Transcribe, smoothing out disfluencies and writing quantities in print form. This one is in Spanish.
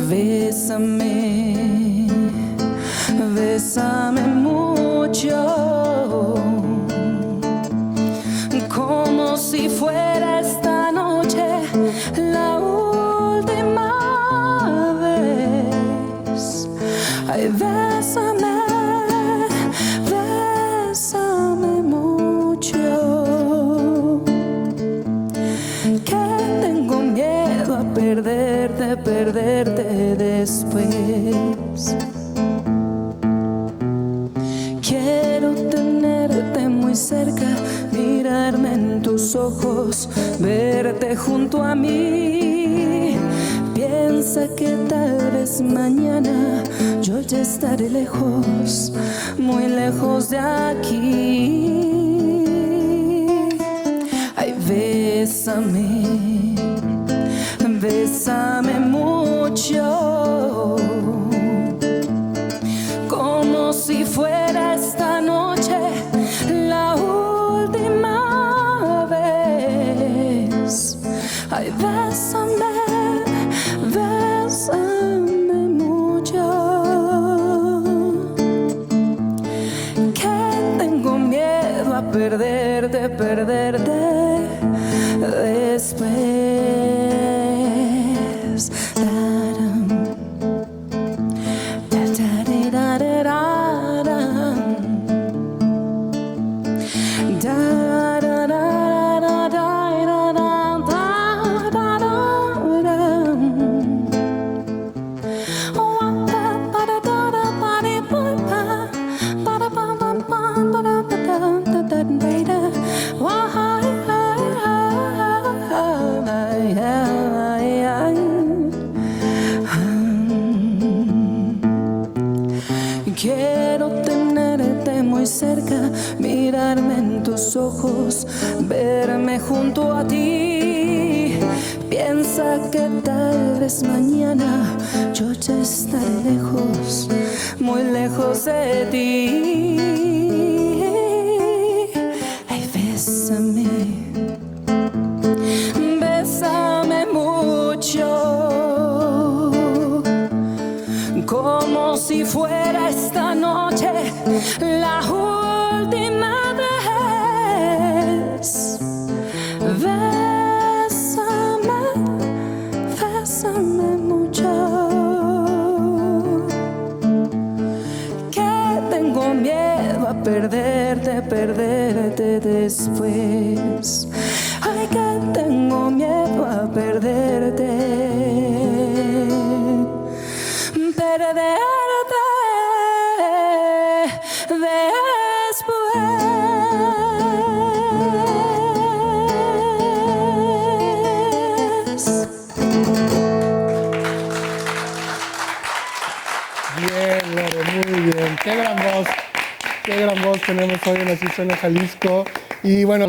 Bésame, bésame mucho, como si fuera esta noche la última vez. Ay, bésame, bésame mucho, que tengo miedo a perderte después. Quiero tenerte muy cerca, mirarme en tus ojos, verte junto a mí. Piensa que tal vez mañana yo ya estaré lejos, muy lejos de aquí. Ay, bésame, bésame mucho, como si fuera esta noche la última vez. Ay, bésame, bésame mucho, que tengo miedo a perderte después. Quiero tenerte muy cerca, mirarme en tus ojos, verme junto a ti. Piensa que tal vez mañana yo ya estaré lejos, muy lejos de ti. Ay, bésame, bésame mucho, como si fuera esta noche la última vez. Bésame, bésame mucho, que tengo miedo a perderte después. Ay, que tengo miedo a perderte después. Bien, Lore, muy bien. Qué gran voz tenemos hoy en Así Suena Jalisco. Y bueno,